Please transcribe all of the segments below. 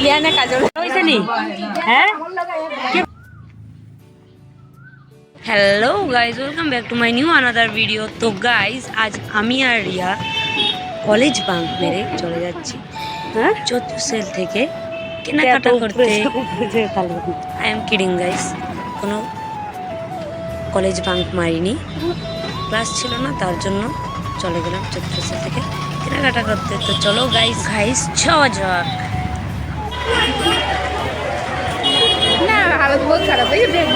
Liana কাজল হইছে নি হ্যাঁ hello guys welcome back to my new another video. তো গাইজ আজ আমি আর রিয়া কলেজ বাঙ্ক মেরে চলে যাচ্ছি হ্যাঁ চতুর্থ সেল থেকে কেনাকাটা করতে। আই এম কিডিং গাইজ, কোনো কলেজ বাঙ্ক মারিনি, ক্লাস ছিল না তার জন্য চলে গেলাম চতুর্থ সেল থেকে কেনাকাটা করতে। তো চলো গাইজ গাইজ যাওয়া যাক। না হালত বহুত খারাপ এই দেখ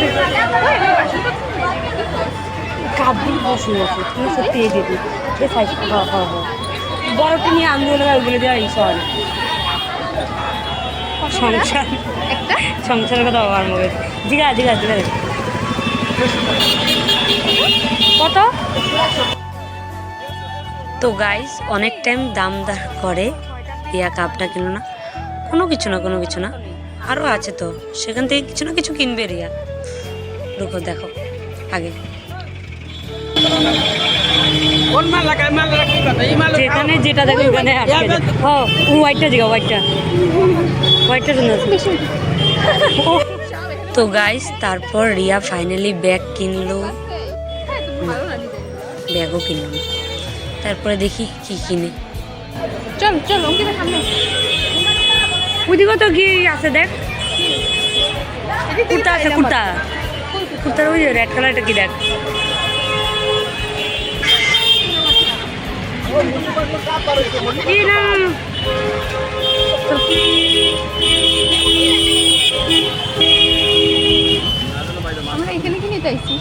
কাবুল বসে আছে তুমি সত্যি এই দিদি এ সাইজ বড়টি নিয়ে আন্দোলন ওইগুলো দেওয়া ঈশ্বর সংসার একটা সংসারের কথা আমার মনে জিগা জিগা জিগা কত। তো গাইস অনেক টাইম দাম দর করে রিয়া কাপটা কিনো না, কোনো কিছু না আরও আছে তো সেখান থেকে কিছু না কিছু কিনবে রিয়া। রুকো দেখো আগে যেখানে যেটা দেখো ওখানে হোয়াইটটা জিগা হোয়াইটটা শুনে। তো গাইস তারপর রিয়া ফাইনালি ব্যাগ কিনলো, ব্যাগও কিনলাম। তারপরে দেখি কি কিনে। চল চল অঙ্কিতা সামনে ওইদিকে তো কি আছে দেখ, কুর্তা আছে কুর্তার ওই রেড কালারটা কি দেখ। আমরা এখানে কি নিতে আইছি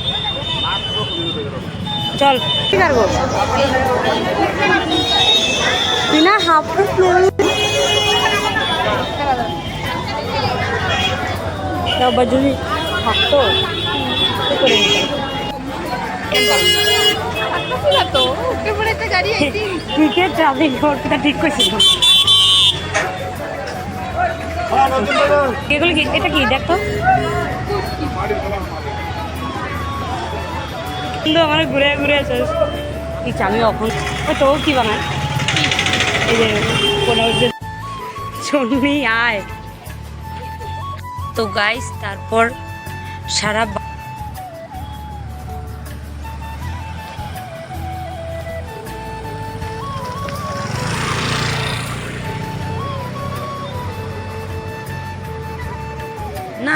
চল কি করবো তুই না হাফ আবার যদি থাকতো তো ওকে পরে একটা গাড়ি আইছি ক্রিকেট ট্রাফিক রোডটা ঠিক করছিল। এগুলো কি এটা কি দেখ তো কিন্তু আমার ঘুরে ঘুরে আছে কিছু আমি এখন ও তো কি বানায় এই যে কোনো শুনবি আয়। তো গাইস তারপর সারা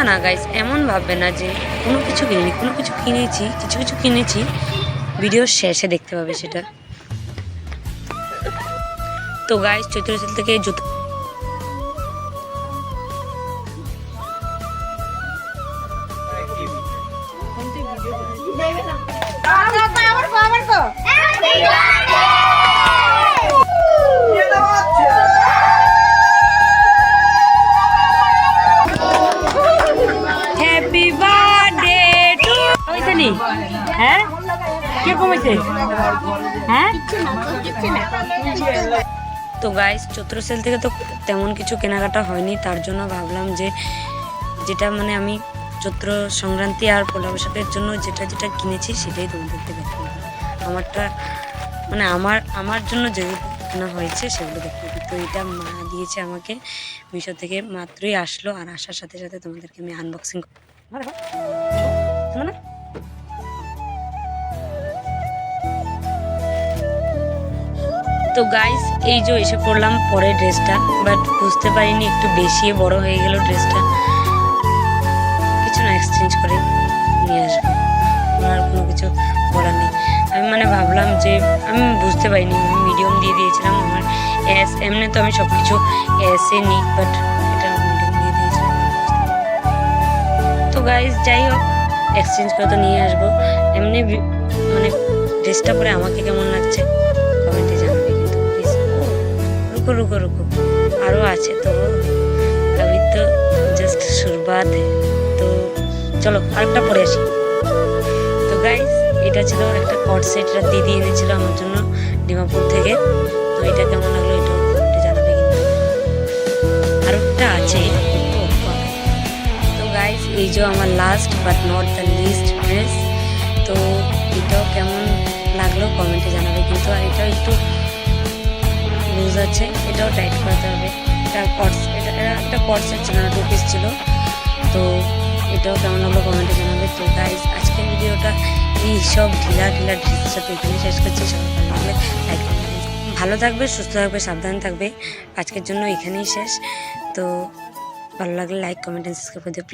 না গাইস এমন ভাববে না যে কোনো কিছু কিনিনি, কোনো কিছু কিনেছি, কিছু কিনেছি, ভিডিওর শেষে দেখতে পাবে সেটা। তো গাইস চৈত্র সেল থেকে জুতো হ্যাঁ কে কমেছে হ্যাঁ। তো গাইস চৈত্র সেল থেকে তো তেমন কিছু কেনাকাটা হয়নি, তার জন্য ভাবলাম যে যেটা মানে আমি চৈত্র সংক্রান্তি আর পয়লা বৈশাখের জন্য যেটা কিনেছি সেটাই তোমাদেরকে দেখাবো। আমারটা মানে আমার জন্য যেগুলো কেনা হয়েছে সেগুলো দেখতে। তো এটা মা দিয়েছে আমাকে মিশো থেকে, মাত্রই আসলো আর আসার সাথে সাথে তোমাদেরকে আমি আনবক্সিং না। তো গাইস এই যে এসে পড়লাম পরে ড্রেসটা, বাট বুঝতে পারিনি একটু বেশি বড় হয়ে গেল ড্রেসটা, কিছু না এক্সচেঞ্জ করে নিয়ে আসবো, আর কোনো কিছু বলার নেই। আমি মানে ভাবলাম যে আমি বুঝতে পারিনি, আমি মিডিয়াম দিয়ে দিয়েছিলাম, আমার এস এমনি তো আমি সব কিছু এসে নিই, বাট এটা মিডিয়াম দিয়ে দিয়েছিলাম। তো গাইস যাই হোক এক্সচেঞ্জ করে তো নিয়ে আসবো। এমনি মানে ড্রেসটা পরে আমাকে কেমন লাগছে কমেন্টে জানাবে কিন্তু প্লিজ। রুকো আরও আছে তো আমি তো জাস্ট শুরুয়াত। তো চলো আরেকটা পরে আসি। তো গাইস এটা ছিল একটা কট সেট, এটা দিদি এনেছিল আমার জন্য ডিমাপুর থেকে। তো এটা কেমন লাগলো এটাও কমেন্টে জানাবে কিন্তু। আর একটা আছে। তো গাইস এই যে আমার last but not the least dress, তো এটাও কেমন লাগলো কমেন্টে জানাবে কিন্তু। আর এটাও একটু লুজ আছে, এটাও টাইট করাতে হবে। এটা একটা কর্সেট ছিল না, 2 পিস ছিল। তো এটাও কেমন লাগলো কমেন্টে জানাবে। তো গাইজ আজকের ভিডিওটা এই সব ঢিলা ড্রেসের সাথে এখানে শেষ করছি। সবাই ভালো লাগলে লাইক ভালো থাকবে, সুস্থ থাকবে, সাবধানে থাকবে। আজকের জন্য এখানেই শেষ। তো ভালো লাগলে লাইক কমেন্ট সাবস্ক্রাইব করে দিও প্লিজ।